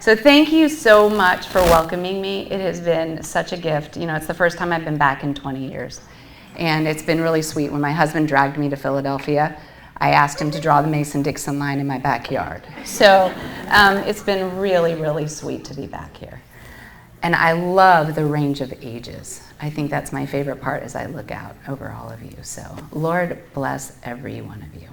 So thank you so much for welcoming me. It has been such a gift. You know, it's the first time I've been back in 20 years. And it's been really sweet. When my husband dragged me to Philadelphia, I asked him to draw the Mason-Dixon line in my backyard. So it's been really, really sweet to be back here. And I love the range of ages. I think that's my favorite part as I look out over all of you. So Lord bless every one of you.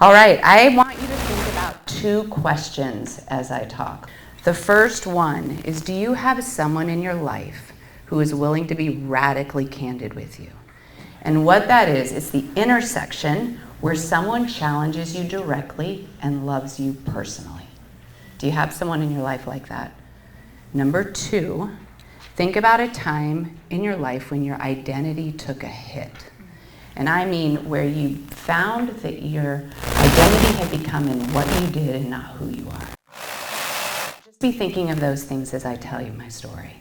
All right, I want you to think about 2 questions as I talk. The first one is, do you have someone in your life who is willing to be radically candid with you? And what that is, it's the intersection where someone challenges you directly and loves you personally. Do you have someone in your life like that? Number 2, think about a time in your life when your identity took a hit. And I mean where you found that your identity had become in what you did and not who you are. Just be thinking of those things as I tell you my story.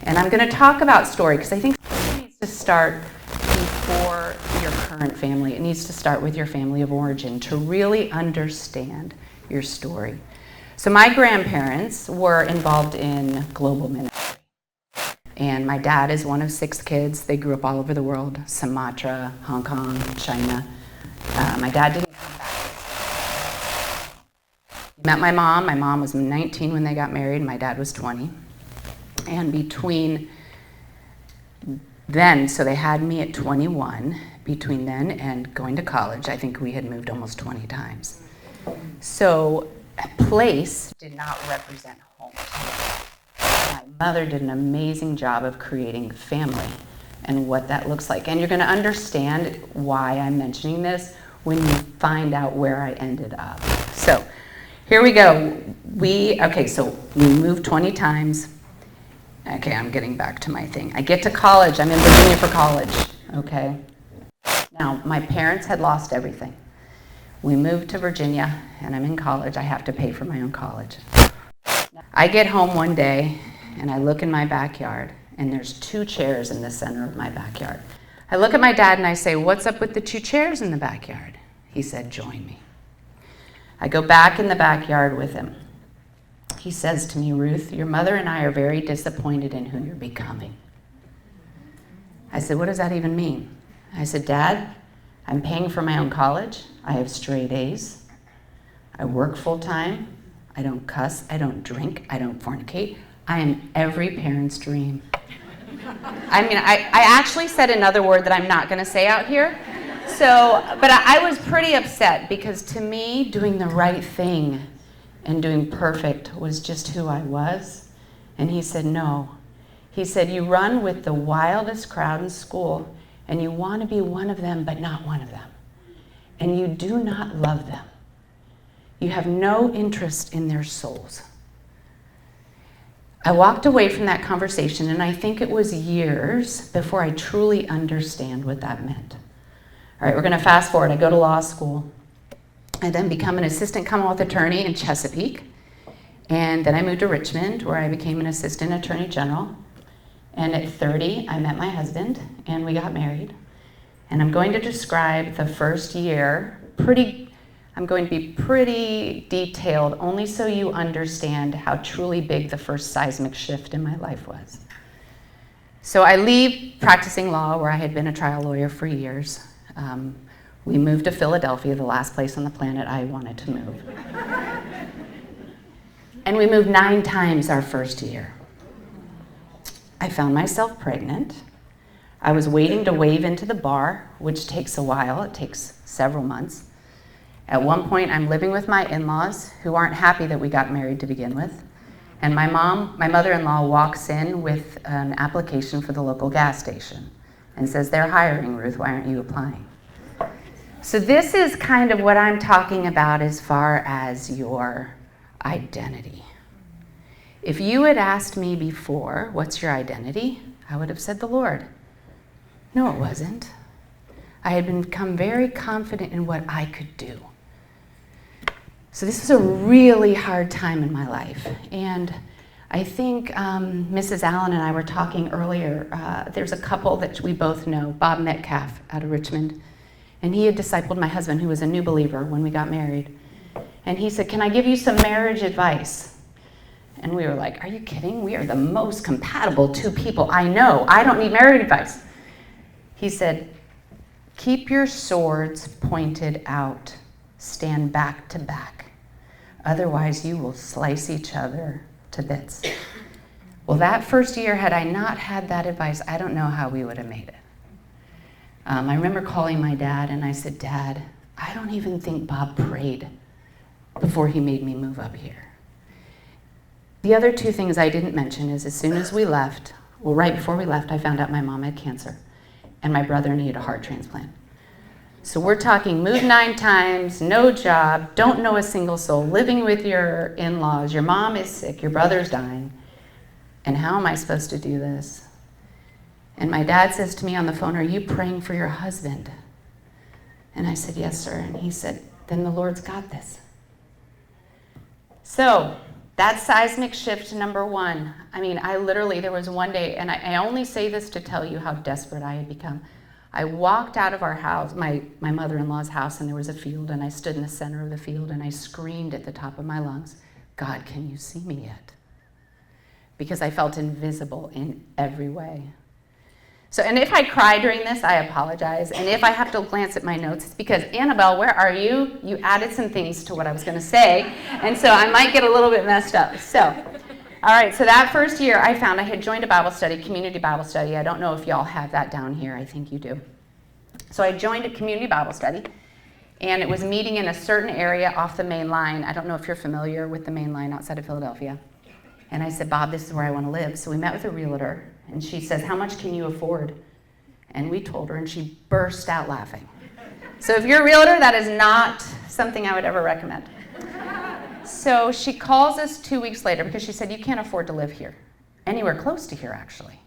And I'm going to talk about story because I think it needs to start before your current family. It needs to start with your family of origin to really understand your story. So my grandparents were involved in global ministry. And my dad is one of 6 kids. They grew up all over the world, Sumatra, Hong Kong, China. My dad didn't come back. He met my mom. My mom was 19 when they got married. My dad was 20. And between then, so they had me at 21. Between then and going to college, I think we had moved almost 20 times. So a place did not represent home. My mother did an amazing job of creating family and what that looks like. And you're going to understand why I'm mentioning this when you find out where I ended up. So here we go. So we moved 20 times. Okay, I'm getting back to my thing. I get to college. I'm in Virginia for college. Okay. Now, my parents had lost everything. We moved to Virginia, and I'm in college. I have to pay for my own college. I get home one day, and I look in my backyard, and there's 2 chairs in the center of my backyard. I look at my dad, and I say, "What's up with the 2 chairs in the backyard?" He said, "Join me." I go back in the backyard with him. He says to me, "Ruth, your mother and I are very disappointed in who you're becoming." I said, "What does that even mean?" I said, "Dad, I'm paying for my own college. I have straight A's. I work full time. I don't cuss. I don't drink. I don't fornicate. I am every parent's dream." I mean, I actually said another word that I'm not going to say out here. But I was pretty upset because to me, doing the right thing and doing perfect was just who I was. And he said, "No." He said, "You run with the wildest crowd in school and you want to be one of them, but not one of them. And you do not love them. You have no interest in their souls." I walked away from that conversation, and I think it was years before I truly understand what that meant. All right, we're going to fast forward. I go to law school. I then become an assistant Commonwealth attorney in Chesapeake. And then I moved to Richmond, where I became an assistant attorney general. And at 30, I met my husband, and we got married. And I'm going to describe the first year I'm going to be pretty detailed, only so you understand how truly big the first seismic shift in my life was. So I leave practicing law, where I had been a trial lawyer for years. We moved to Philadelphia, the last place on the planet I wanted to move. And we moved 9 times our first year. I found myself pregnant. I was waiting to wave into the bar, which takes a while. It takes several months. At one point, I'm living with my in-laws, who aren't happy that we got married to begin with. And my mother-in-law walks in with an application for the local gas station and says, "They're hiring, Ruth, why aren't you applying?" So this is kind of what I'm talking about as far as your identity. If you had asked me before, "What's your identity?" I would have said the Lord. No, it wasn't. I had become very confident in what I could do. So this was a really hard time in my life. And I think Mrs. Allen and I were talking earlier. There's a couple that we both know, Bob Metcalf out of Richmond. And he had discipled my husband, who was a new believer when we got married. And he said, "Can I give you some marriage advice?" And we were like, are you kidding? We are the most compatible two people I know. I don't need marriage advice. He said, keep your swords pointed out. Stand back to back. Otherwise, you will slice each other to bits. Well, that first year, had I not had that advice, I don't know how we would have made it. I remember calling my dad, and I said, Dad, I don't even think Bob prayed before he made me move up here. The other two things I didn't mention is as soon as we left, well, right before we left, I found out my mom had cancer, and my brother needed a heart transplant. So we're talking move 9 times, no job, don't know a single soul, living with your in-laws, your mom is sick, your brother's dying, and how am I supposed to do this? And my dad says to me on the phone, are you praying for your husband? And I said, yes, sir. And he said, then the Lord's got this. So that's seismic shift number 1. I mean, there was one day, and I only say this to tell you how desperate I had become. I walked out of our house, my mother-in-law's house, and there was a field, and I stood in the center of the field, and I screamed at the top of my lungs, God, can you see me yet? Because I felt invisible in every way. So, and if I cry during this, I apologize. And if I have to glance at my notes, it's because, Annabelle, where are you? You added some things to what I was going to say. And so I might get a little bit messed up. So, all right, so that first year I found I had joined a Bible study, community Bible study. I don't know if y'all have that down here. I think you do. So I joined a community Bible study. And it was meeting in a certain area off the main line. I don't know if you're familiar with the main line outside of Philadelphia. And I said, Bob, this is where I want to live. So we met with a realtor. And she says, how much can you afford? And we told her, and she burst out laughing. So if you're a realtor, that is not something I would ever recommend. So she calls us 2 weeks later because she said, you can't afford to live here. Anywhere close to here, actually.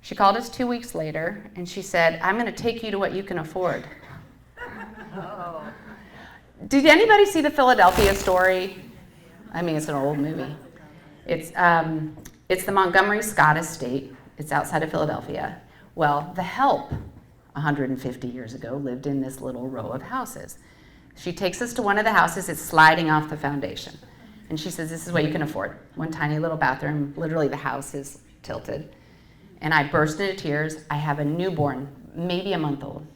She called us 2 weeks later, and she said, I'm going to take you to what you can afford. Oh. Did anybody see the Philadelphia Story? I mean, it's an old movie. It's the Montgomery Scott estate. It's outside of Philadelphia. Well, the Help, 150 years ago, lived in this little row of houses. She takes us to one of the houses. It's sliding off the foundation. And she says, this is what you can afford. One tiny little bathroom. Literally, the house is tilted. And I burst into tears. I have a newborn, maybe a month old.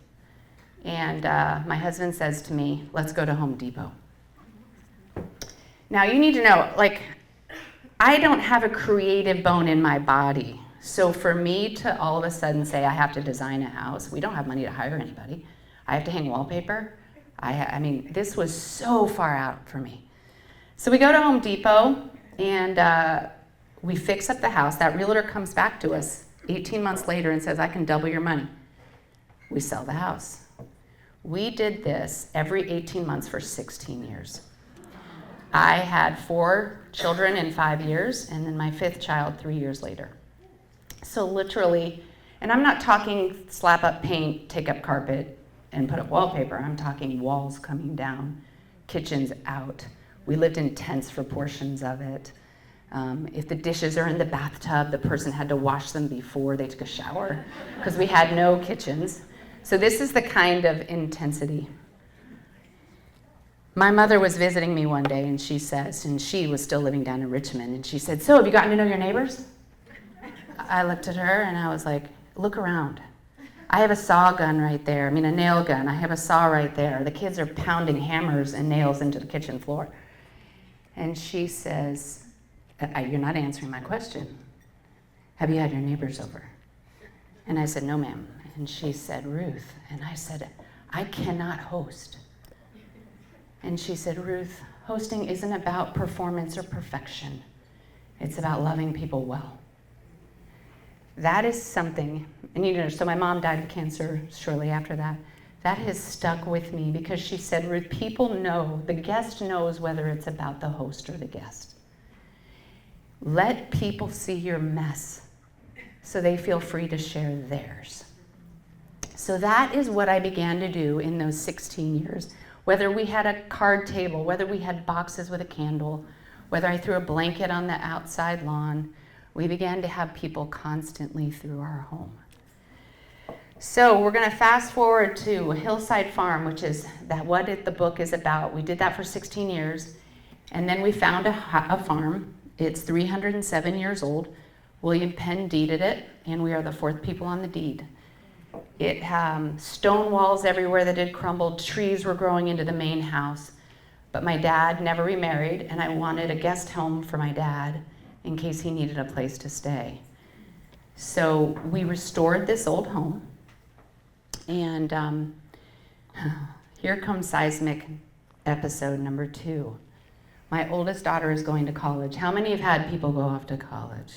And my husband says to me, let's go to Home Depot. Now, you need to know, I don't have a creative bone in my body. So for me to all of a sudden say I have to design a house, we don't have money to hire anybody. I have to hang wallpaper. I mean, this was so far out for me. So we go to Home Depot, and we fix up the house. That realtor comes back to us 18 months later and says, I can double your money. We sell the house. We did this every 18 months for 16 years. I had 4 children in 5 years, and then my 5th child 3 years later. So literally, and I'm not talking slap up paint, take up carpet, and put up wallpaper. I'm talking walls coming down, kitchens out. We lived in tents for portions of it. If the dishes are in the bathtub, the person had to wash them before they took a shower because we had no kitchens. So this is the kind of intensity. My mother was visiting me one day, and she says, and she was still living down in Richmond, and she said, so have you gotten to know your neighbors? I looked at her, and I was like, look around. I have a saw gun right there. I mean, a nail gun. I have a saw right there. The kids are pounding hammers and nails into the kitchen floor. And she says, you're not answering my question. Have you had your neighbors over? And I said, no, ma'am. And she said, Ruth. And I said, I cannot host. And she said, Ruth, hosting isn't about performance or perfection. It's about loving people well. That is something, and so my mom died of cancer shortly after that. That has stuck with me because she said, Ruth, people know, the guest knows whether it's about the host or the guest. Let people see your mess so they feel free to share theirs. So that is what I began to do in those 16 years. Whether we had a card table, whether we had boxes with a candle, whether I threw a blanket on the outside lawn, we began to have people constantly through our home. So we're going to fast forward to Hillside Farm, which is the book is about. We did that for 16 years, and then we found a farm, It's 307 years old. William Penn deeded it, and we are the fourth people on the deed. It stone walls everywhere that had crumbled. Trees were growing into the main house. But my dad never remarried, and I wanted a guest home for my dad in case he needed a place to stay. So we restored this old home, and here comes seismic episode number 2. My oldest daughter is going to college. How many have had people go off to college?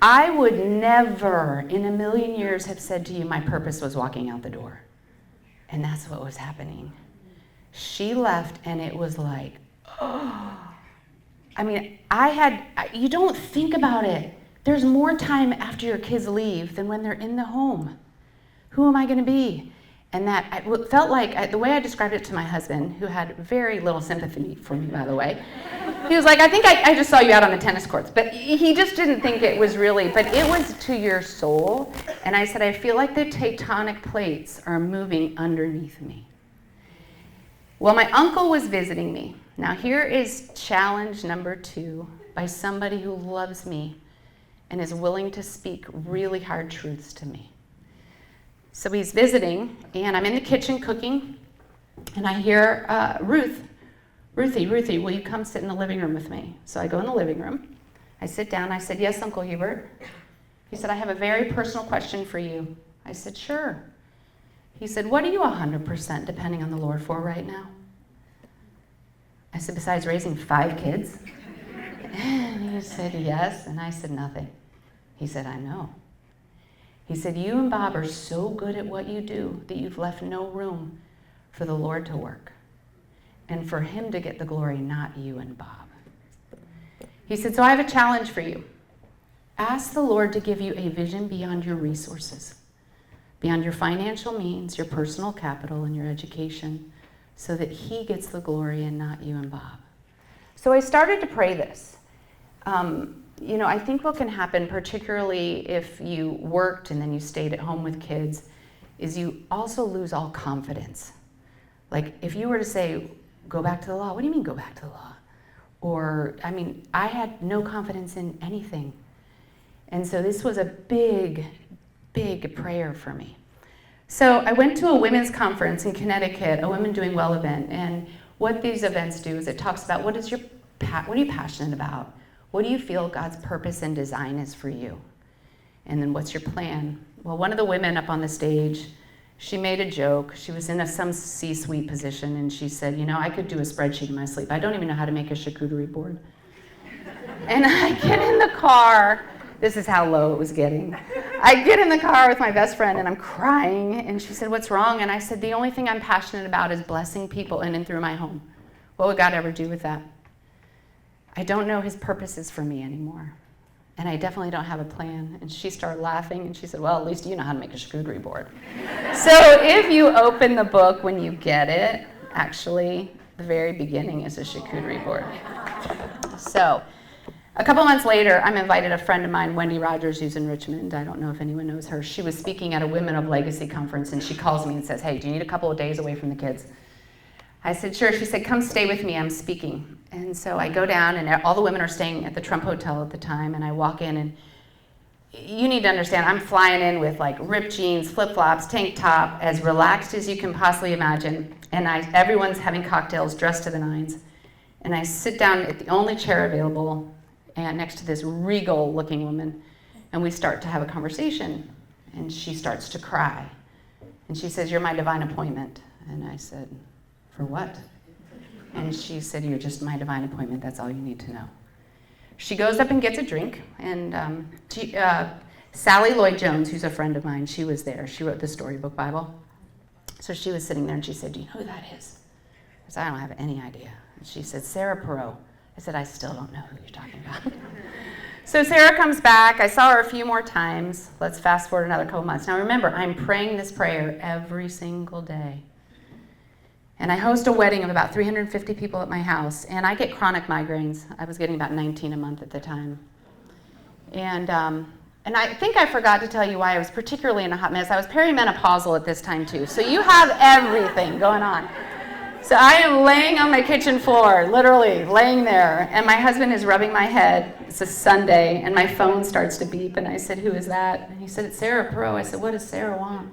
I would never in a million years have said to you my purpose was walking out the door. And that's what was happening. She left, and it was like, oh. I mean, you don't think about it. There's more time after your kids leave than when they're in the home. Who am I going to be? And that it felt like, the way I described it to my husband, who had very little sympathy for me, by the way, he was like, I think I just saw you out on the tennis courts. But he just didn't think it was really, but it was to your soul. And I said, I feel like the tectonic plates are moving underneath me. Well, my uncle was visiting me. Now here is challenge number 2 by somebody who loves me and is willing to speak really hard truths to me. So he's visiting, and I'm in the kitchen cooking, and I hear, Ruthie, will you come sit in the living room with me? So I go in the living room. I sit down. I said, yes, Uncle Hubert. He said, I have a very personal question for you. I said, sure. He said, what are you 100% depending on the Lord for right now? I said, besides raising 5 kids? And he said, yes. And I said, nothing. He said, I know. He said, you and Bob are so good at what you do that you've left no room for the Lord to work and for him to get the glory, not you and Bob. He said, so I have a challenge for you. Ask the Lord to give you a vision beyond your resources, beyond your financial means, your personal capital, and your education, so that he gets the glory and not you and Bob. So I started to pray this. I think what can happen, particularly if you worked and then you stayed at home with kids, is you also lose all confidence. Like if you were to say, go back to the law, what do you mean go back to the law? Or, I had no confidence in anything. And so this was a big, big prayer for me. So I went to a women's conference in Connecticut, a Women Doing Well event, and what these events do is it talks about what are you passionate about? What do you feel God's purpose and design is for you? And then what's your plan? Well, one of the women up on the stage, she made a joke. She was in some C-suite position, and she said, I could do a spreadsheet in my sleep. I don't even know how to make a charcuterie board. And I get in the car. This is how low it was getting. I get in the car with my best friend, and I'm crying, and she said, what's wrong? And I said, the only thing I'm passionate about is blessing people in and through my home. What would God ever do with that? I don't know his purposes for me anymore, and I definitely don't have a plan. And she started laughing, and she said, well, at least you know how to make a charcuterie board. So if you open the book when you get it, actually, the very beginning is a charcuterie board. So a couple months later, I'm invited a friend of mine, Wendy Rogers, who's in Richmond. I don't know if anyone knows her. She was speaking at a Women of Legacy conference, and she calls me and says, hey, do you need a couple of days away from the kids? I said, sure. She said, come stay with me. I'm speaking. And so I go down, and all the women are staying at the Trump Hotel at the time, and I walk in, and you need to understand, I'm flying in with like ripped jeans, flip-flops, tank top, as relaxed as you can possibly imagine, and everyone's having cocktails, dressed to the nines, and I sit down at the only chair available, and next to this regal-looking woman, and we start to have a conversation, and she starts to cry, and she says, you're my divine appointment. And I said, for what? And she said, you're just my divine appointment. That's all you need to know. She goes up and gets a drink, and Sally Lloyd-Jones, who's a friend of mine, she was there. She wrote the Storybook Bible. So she was sitting there, and she said, do you know who that is? I said, I don't have any idea. And she said, Sarah Perot. I said, I still don't know who you're talking about. So Sarah comes back. I saw her a few more times. Let's fast forward another couple months. Now remember, I'm praying this prayer every single day. And I host a wedding of about 350 people at my house, and I get chronic migraines. I was getting about 19 a month at the time. And I think I forgot to tell you why I was particularly in a hot mess. I was perimenopausal at this time too, so you have everything going on. So I am laying on my kitchen floor, literally laying there, and my husband is rubbing my head. It's a Sunday, and my phone starts to beep, and I said, "Who is that?" And he said, "It's Sarah Pro." I said, "What does Sarah want?"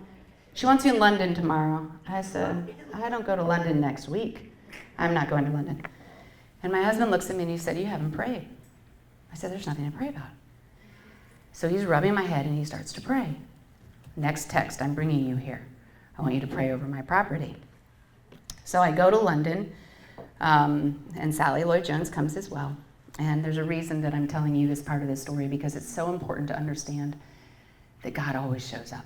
"She wants you in London tomorrow." I said, "I don't go to London next week. I'm not going to London." And my husband looks at me and he said, "You haven't prayed." I said, "There's nothing to pray about." So he's rubbing my head and he starts to pray. "Next text, I'm bringing you here. I want you to pray over my property." So I go to London, and Sally Lloyd-Jones comes as well. And there's a reason that I'm telling you this part of the story, because it's so important to understand that God always shows up.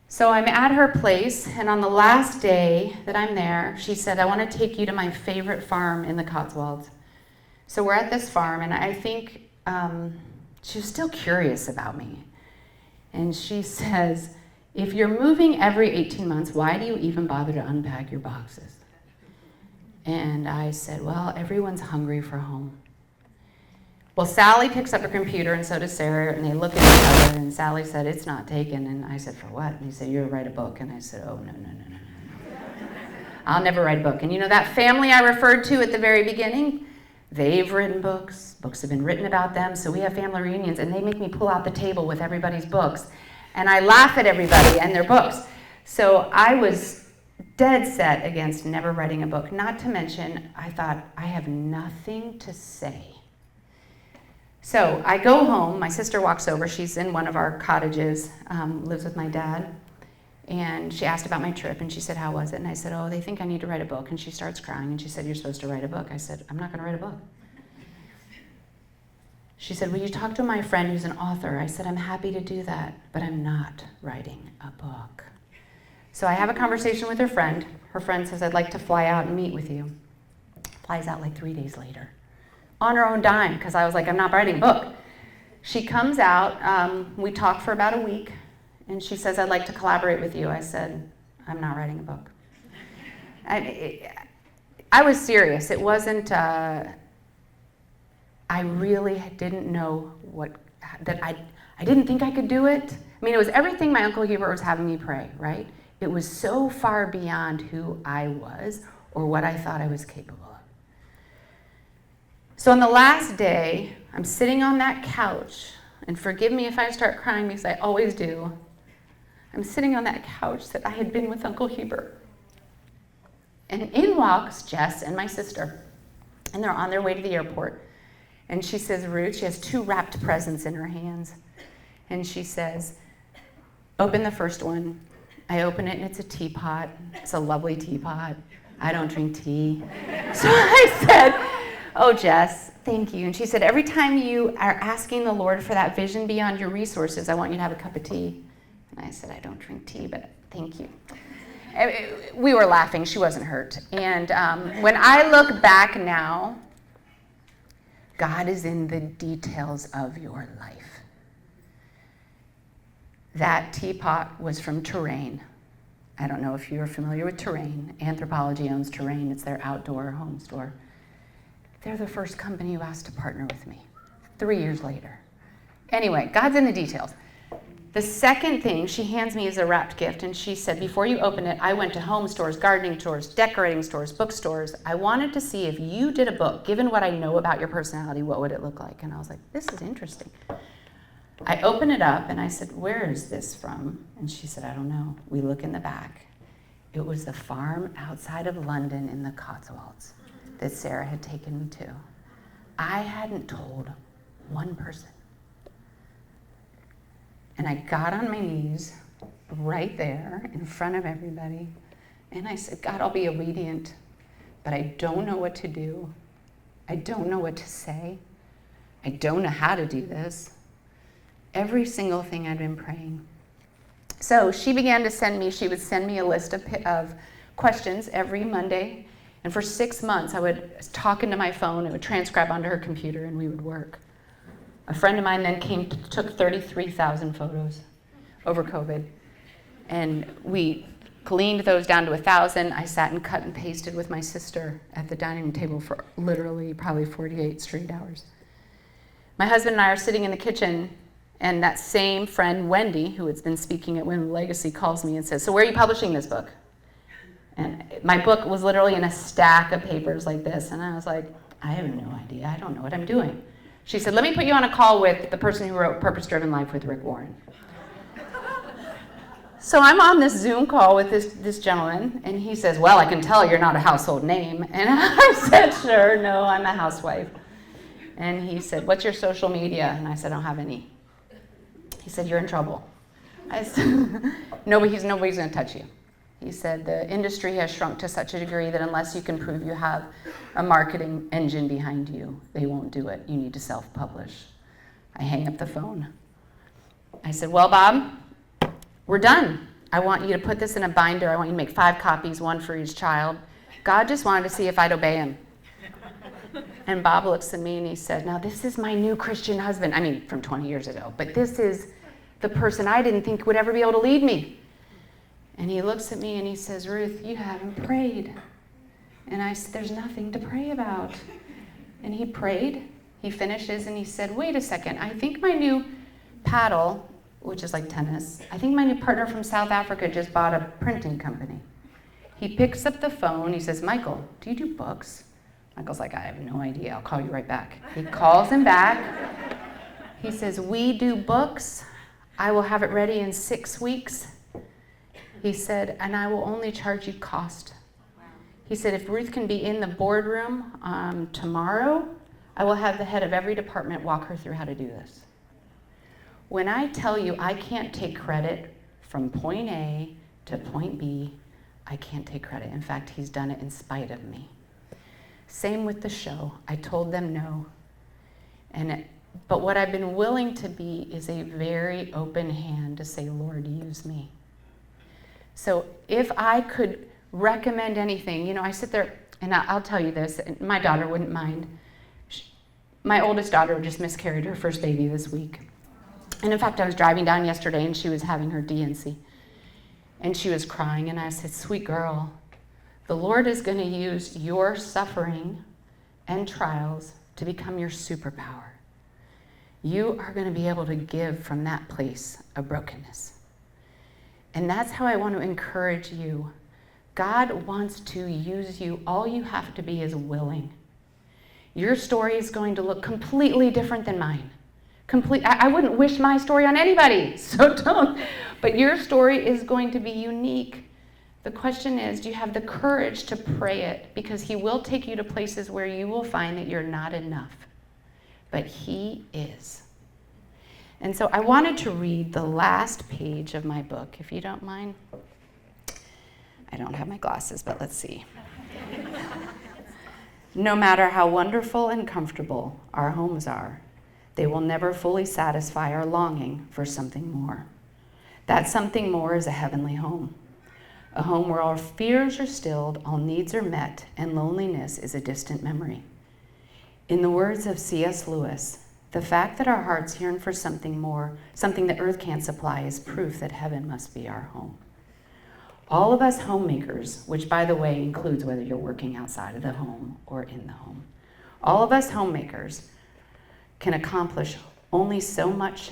So I'm at her place, and on the last day that I'm there, she said, "I want to take you to my favorite farm in the Cotswolds." So we're at this farm, and I think she was still curious about me. And she says, "If you're moving every 18 months, why do you even bother to unpack your boxes?" And I said, "Well, everyone's hungry for home." Well, Sally picks up her computer, and so does Sarah, and they look at each other, and Sally said, "It's not taken." And I said, "For what?" And he said, "You'll write a book." And I said, "Oh, no. I'll never write a book." And you know that family I referred to at the very beginning? They've written books. Books have been written about them. So we have family reunions, and they make me pull out the table with everybody's books. And I laugh at everybody and their books. So I was dead set against never writing a book. Not to mention, I thought, I have nothing to say. So I go home. My sister walks over. She's in one of our cottages, lives with my dad. And she asked about my trip, and she said, "How was it?" And I said, "Oh, they think I need to write a book." And she starts crying, and she said, "You're supposed to write a book." I said, "I'm not going to write a book." She said, "Will you talk to my friend who's an author?" I said, "I'm happy to do that, but I'm not writing a book." So I have a conversation with her friend. Her friend says, "I'd like to fly out and meet with you." Flies out like 3 days later. On her own dime, because I was like, I'm not writing a book. She comes out, we talk for about a week, and she says, "I'd like to collaborate with you." I said, "I'm not writing a book." I was serious. It wasn't, I really didn't know I didn't think I could do it. I mean, it was everything my Uncle Hubert was having me pray, right? It was so far beyond who I was or what I thought I was capable of. So on the last day, I'm sitting on that couch, and forgive me if I start crying because I always do. I'm sitting on that couch that I had been with Uncle Hubert. And in walks Jess and my sister, and they're on their way to the airport. And she says, "Ruth," she has 2 wrapped presents in her hands. And she says, "Open the first one." I open it, and it's a teapot. It's a lovely teapot. I don't drink tea. So I said, "Oh, Jess, thank you." And she said, "Every time you are asking the Lord for that vision beyond your resources, I want you to have a cup of tea." And I said, "I don't drink tea, but thank you." We were laughing. She wasn't hurt. And when I look back now, God is in the details of your life. That teapot was from Terrain. I don't know if you're familiar with Terrain. Anthropology owns Terrain. It's their outdoor home store. They're the first company who asked to partner with me 3 years later. Anyway, God's in the details. The second thing she hands me is a wrapped gift, and she said, "Before you open it, I went to home stores, gardening stores, decorating stores, bookstores. I wanted to see if you did a book, given what I know about your personality, what would it look like?" And I was like, this is interesting. I open it up, and I said, "Where is this from?" And she said, "I don't know." We look in the back. It was the farm outside of London in the Cotswolds that Sarah had taken me to. I hadn't told one person. And I got on my knees right there in front of everybody, and I said, "God, I'll be obedient, but I don't know what to do. I don't know what to say. I don't know how to do this." Every single thing I'd been praying. So she began to she would send me a list of questions every Monday. And for 6 months, I would talk into my phone, it would transcribe onto her computer, and we would work. A friend of mine then took 33,000 photos over COVID. And we gleaned those down to 1,000. I sat and cut and pasted with my sister at the dining room table for literally probably 48 straight hours. My husband and I are sitting in the kitchen, and that same friend, Wendy, who has been speaking at Women of Legacy, calls me and says, "So where are you publishing this book?" And my book was literally in a stack of papers like this, and I was like, I have no idea. I don't know what I'm doing. She said, let me put you on a call with the person who wrote Purpose-Driven Life with Rick Warren. So I'm on this Zoom call with this gentleman, and he says, well, I can tell you're not a household name. And I said, sure, no, I'm a housewife. And he said, what's your social media? And I said, I don't have any. He said, you're in trouble. I said, nobody's going to touch you. He said, the industry has shrunk to such a degree that unless you can prove you have a marketing engine behind you, they won't do it. You need to self-publish. I hang up the phone. I said, well, Bob, we're done. I want you to put this in a binder. I want you to make 5 copies, 1 for each child. God just wanted to see if I'd obey him. And Bob looks at me and he said, now this is my new Christian husband. I mean, from 20 years ago. But this is the person I didn't think would ever be able to lead me. And he looks at me and he says, Ruth, you haven't prayed. And I said, there's nothing to pray about. And he prayed. He finishes and he said, wait a second. I think my new paddle, which is like tennis, I think my new partner from South Africa just bought a printing company. He picks up the phone. He says, Michael, do you do books? Michael's like, I have no idea. I'll call you right back. He calls him back. He says, we do books. I will have it ready in 6 weeks. He said, and I will only charge you cost. He said, if Ruth can be in the boardroom tomorrow, I will have the head of every department walk her through how to do this. When I tell you I can't take credit from point A to point B, I can't take credit. In fact, he's done it in spite of me. Same with the show. I told them no. But what I've been willing to be is a very open hand to say, Lord, use me. So if I could recommend anything, I sit there, and I'll tell you this, and my daughter wouldn't mind. My oldest daughter just miscarried her first baby this week. And in fact, I was driving down yesterday, and she was having her D&C. And she was crying, and I said, sweet girl, the Lord is going to use your suffering and trials to become your superpower. You are going to be able to give from that place of brokenness. And that's how I want to encourage you. God wants to use you. All you have to be is willing. Your story is going to look completely different than mine. I wouldn't wish my story on anybody, so don't. But your story is going to be unique. The question is, do you have the courage to pray it? Because he will take you to places where you will find that you're not enough. But he is. And so I wanted to read the last page of my book, if you don't mind. I don't have my glasses, but let's see. No matter how wonderful and comfortable our homes are, they will never fully satisfy our longing for something more. That something more is a heavenly home. A home where all fears are stilled, all needs are met, and loneliness is a distant memory. In the words of C.S. Lewis, the fact that our hearts yearn for something more, something that earth can't supply, is proof that heaven must be our home. All of us homemakers, which by the way includes whether you're working outside of the home or in the home, all of us homemakers can accomplish only so much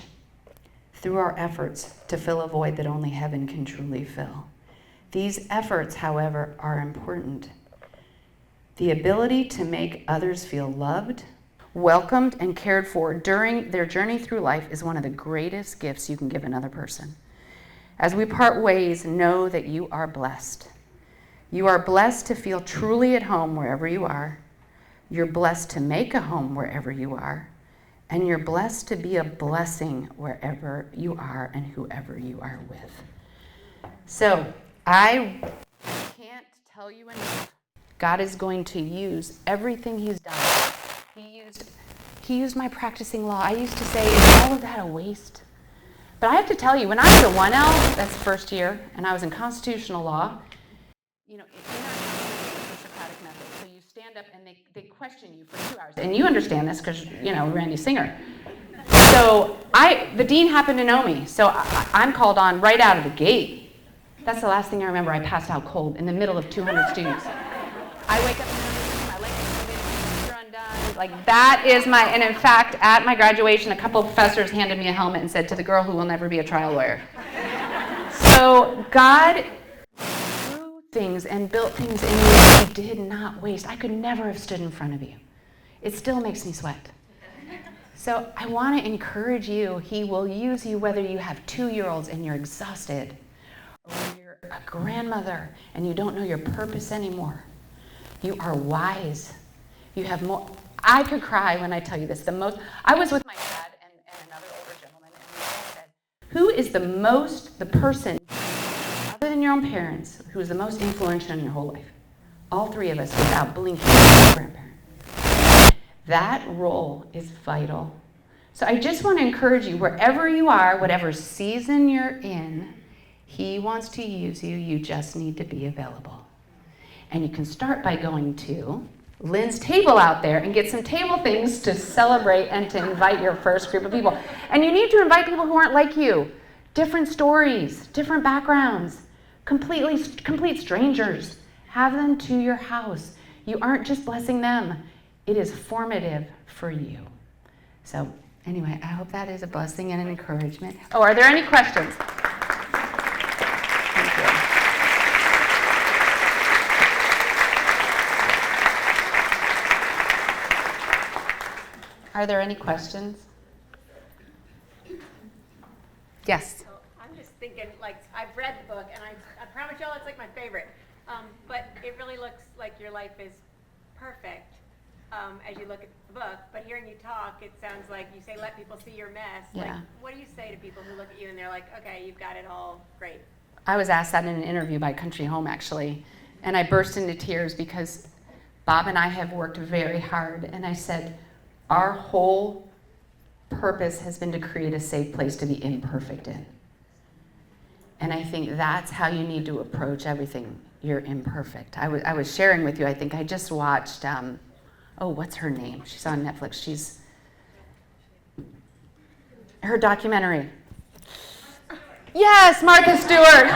through our efforts to fill a void that only heaven can truly fill. These efforts, however, are important. The ability to make others feel loved, welcomed, and cared for during their journey through life is one of the greatest gifts you can give another person. As we part ways, know that you are blessed. You are blessed to feel truly at home wherever you are. You're blessed to make a home wherever you are. And you're blessed to be a blessing wherever you are and whoever you are with. So, I can't tell you enough. God is going to use everything he's done. He used my practicing law. I used to say, is all of that a waste? But I have to tell you, when I was a 1L, that's first year, and I was in constitutional law, in our the Socratic method, so you stand up and they question you for 2 hours. And you understand this because, Randy Singer. So the dean happened to know me, so I'm called on right out of the gate. That's the last thing I remember. I passed out cold in the middle of 200 students. I wake up in the room, my legs are undone. Like that is and in fact, at my graduation, a couple of professors handed me a helmet and said, to the girl who will never be a trial lawyer. So God, through things and built things in you that you did not waste. I could never have stood in front of you. It still makes me sweat. So I want to encourage you. He will use you whether you have 2-year-olds and you're exhausted, or you're a grandmother and you don't know your purpose anymore. You are wise. You have more. I could cry when I tell you this. I was with my dad and another older gentleman, and we both said, who is the person, other than your own parents, who is the most influential in your whole life? All three of us, without blinking, are grandparents. That role is vital. So I just want to encourage you, wherever you are, whatever season you're in, he wants to use you. You just need to be available. And you can start by going to Lynn's table out there and get some table things to celebrate and to invite your first group of people. And you need to invite people who aren't like you. Different stories, different backgrounds, complete strangers. Have them to your house. You aren't just blessing them. It is formative for you. So anyway, I hope that is a blessing and an encouragement. Oh, are there any questions? Thank you. Are there any questions? Yes. So I'm just thinking, like, I've read the book, and I promise y'all it's like my favorite. But it really looks like your life is perfect as you look at the book. But hearing you talk, it sounds like you say, let people see your mess. Yeah. Like, what do you say to people who look at you and they're like, okay, you've got it all great? I was asked that in an interview by Country Home, actually. And I burst into tears because Bob and I have worked very hard. And I said, our whole purpose has been to create a safe place to be imperfect in. And I think that's how you need to approach everything. You're imperfect. I was sharing with you, I think I just watched, what's her name? She's on Netflix. Her documentary. Yes, Martha Stewart.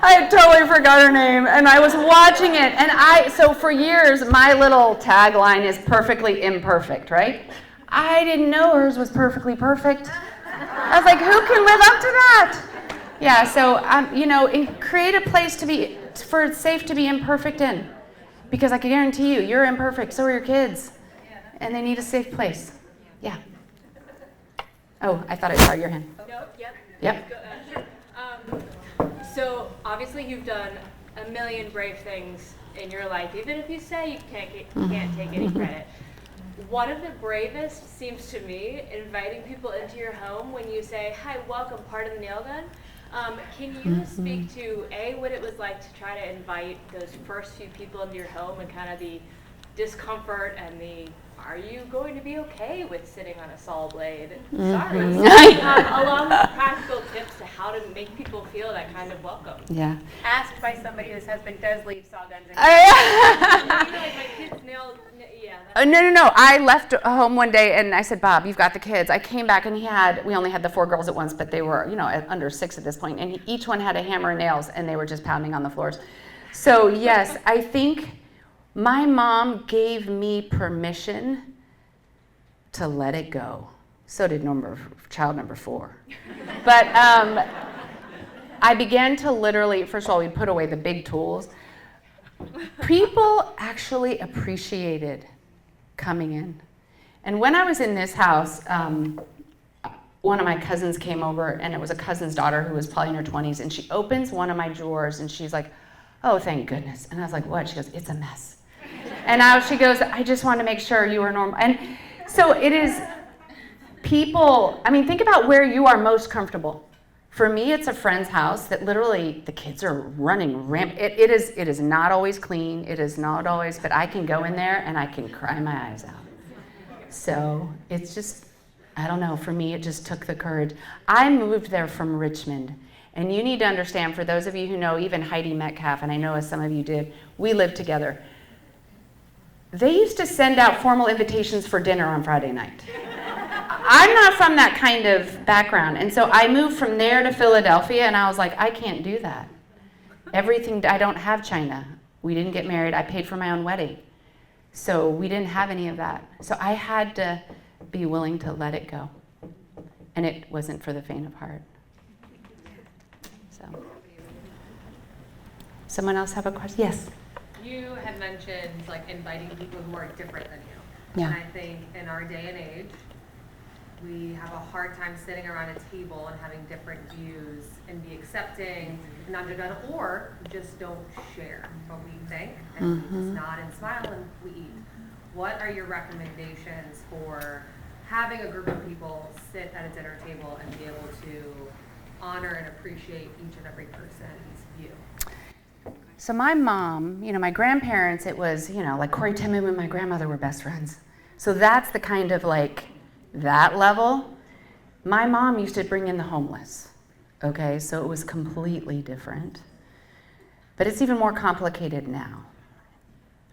I had totally forgot her name, and I was watching it, and so for years, my little tagline is perfectly imperfect, right? I didn't know hers was perfectly perfect. I was like, who can live up to that? Yeah, so, create a place for it's safe to be imperfect in. Because I can guarantee you, you're imperfect, so are your kids. And they need a safe place. Yeah. Oh, I thought I saw your hand. No, yep. Yep. Sure. So, obviously you've done a million brave things in your life, even if you say you can't take any credit. One of the bravest seems to me inviting people into your home when you say, hi, welcome, part of the nail gun. Can you speak to, A, what it was like to try to invite those first few people into your home and kind of the discomfort and are you going to be okay with sitting on a saw blade? Sorry. Along with practical tips to how to make people feel that kind of welcome. Yeah. Asked by somebody whose husband does leave saw guns in my kids nailed, yeah. No. I left home one day and I said, Bob, you've got the kids. I came back and we only had the 4 girls at once, but they were, under 6 at this point, and each one had a hammer and nails, and they were just pounding on the floors. So yes, I think my mom gave me permission to let it go. So did child number 4. But I began to literally, first of all, we'd put away the big tools. People actually appreciated coming in. And when I was in this house, one of my cousins came over, and it was a cousin's daughter who was probably in her 20s, and she opens one of my drawers, and she's like, oh, thank goodness. And I was like, what? She goes, it's a mess. And now she goes, I just want to make sure you are normal. And so it is people, think about where you are most comfortable. For me, it's a friend's house that literally the kids are running rampant. It is not always clean. It is not always, but I can go in there and I can cry my eyes out. So it's just, I don't know, for me, it just took the courage. I moved there from Richmond. And you need to understand, for those of you who know, even Heidi Metcalf, and I know as some of you did, we lived together. They used to send out formal invitations for dinner on Friday night. I'm not from that kind of background. And so I moved from there to Philadelphia, and I was like, I can't do that. I don't have China. We didn't get married. I paid for my own wedding. So we didn't have any of that. So I had to be willing to let it go. And it wasn't for the faint of heart. So. Someone else have a question? Yes. You had mentioned like inviting people who are different than you. Yeah. And I think in our day and age, we have a hard time sitting around a table and having different views and be accepting, non-judgmental, or just don't share what we think and we just nod and smile and we eat. What are your recommendations for having a group of people sit at a dinner table and be able to honor and appreciate each and every person's view? So my mom, my grandparents, it was, like Corey Timmon and my grandmother were best friends. So that's the kind of like that level. My mom used to bring in the homeless, okay? So it was completely different. But it's even more complicated now.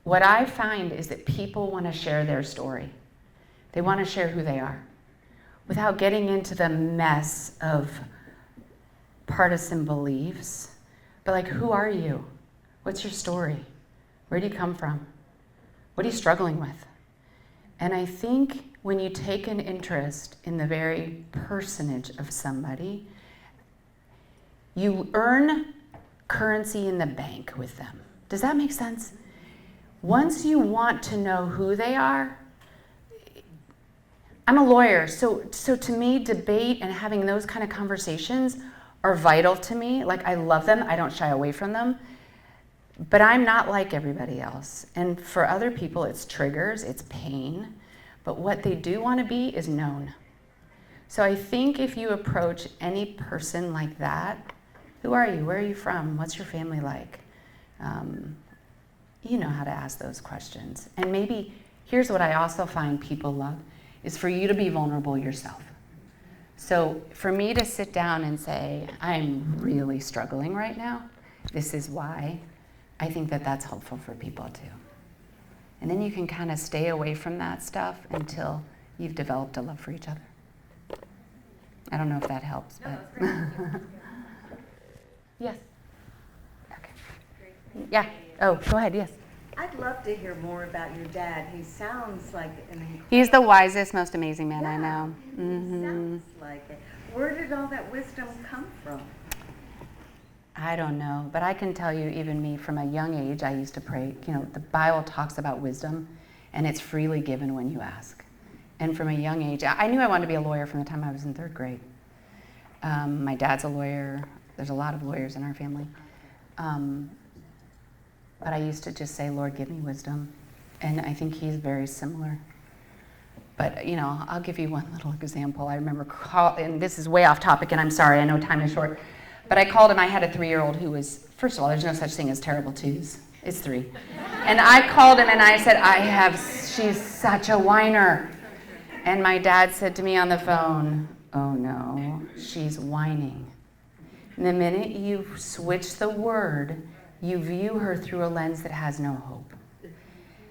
What I find is that people want to share their story. They want to share who they are without getting into the mess of partisan beliefs. But like, who are you? What's your story? Where do you come from? What are you struggling with? And I think when you take an interest in the very personage of somebody, you earn currency in the bank with them. Does that make sense? Once you want to know who they are, I'm a lawyer, so to me, debate and having those kind of conversations are vital to me. Like, I love them, I don't shy away from them, but I'm not like everybody else. And for other people, it's triggers, it's pain, but what they do want to be is known. So I think if you approach any person like that, who are you? Where are you from? What's your family like? You know how to ask those questions. And maybe, here's what I also find people love, is for you to be vulnerable yourself. So for me to sit down and say, I'm really struggling right now, this is why, I think that that's helpful for people too. And then you can kind of stay away from that stuff until you've developed a love for each other. I don't know if that helps, but. Yes. Okay. Yeah. Oh, go ahead, yes. I'd love to hear more about your dad. He sounds like He's the wisest, most amazing man I know. He sounds like it. Where did all that wisdom come from? I don't know, but I can tell you, even me, from a young age, I used to pray. The Bible talks about wisdom, and it's freely given when you ask. And from a young age, I knew I wanted to be a lawyer from the time I was in 3rd grade. My dad's a lawyer. There's a lot of lawyers in our family. But I used to just say, Lord, give me wisdom. And I think he's very similar. But, I'll give you one little example. I remember, and this is way off topic, and I'm sorry, I know time is short. But I called him. I had a 3-year-old who was, first of all, there's no such thing as terrible twos. It's 3. And I called him and I said, she's such a whiner. And my dad said to me on the phone, oh no, she's whining. And the minute you switch the word, you view her through a lens that has no hope.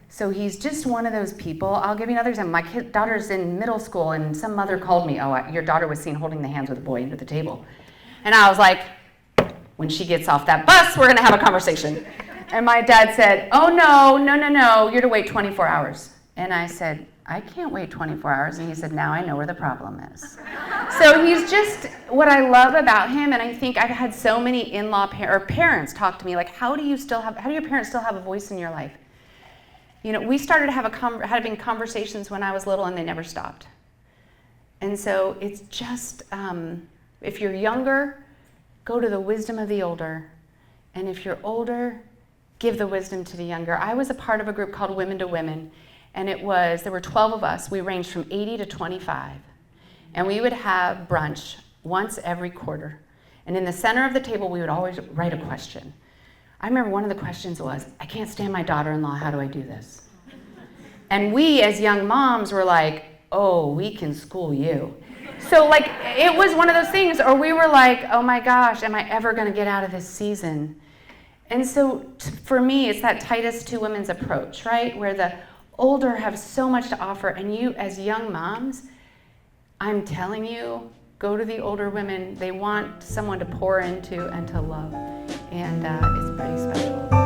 So he's just one of those people. I'll give you another example. My daughter's in middle school, and some mother called me, your daughter was seen holding the hands with a boy under the table. And I was like, when she gets off that bus, we're going to have a conversation. And my dad said, oh, no, you're to wait 24 hours. And I said, I can't wait 24 hours. And he said, now I know where the problem is. So he's just, what I love about him, and I think I've had so many in-law parents talk to me, like, how do your parents still have a voice in your life? We started having conversations when I was little, and they never stopped. And so it's just, if you're younger, go to the wisdom of the older. And if you're older, give the wisdom to the younger. I was a part of a group called Women to Women. And there were 12 of us. We ranged from 80 to 25. And we would have brunch once every quarter. And in the center of the table, we would always write a question. I remember one of the questions was, I can't stand my daughter-in-law, how do I do this? And we, as young moms, were like, oh, we can school you. So it was one of those things, or we were like, oh my gosh, am I ever going to get out of this season? And so for me, it's that Titus 2 women's approach, right? Where the older have so much to offer, and you as young moms, I'm telling you, go to the older women. They want someone to pour into and to love, and it's pretty special.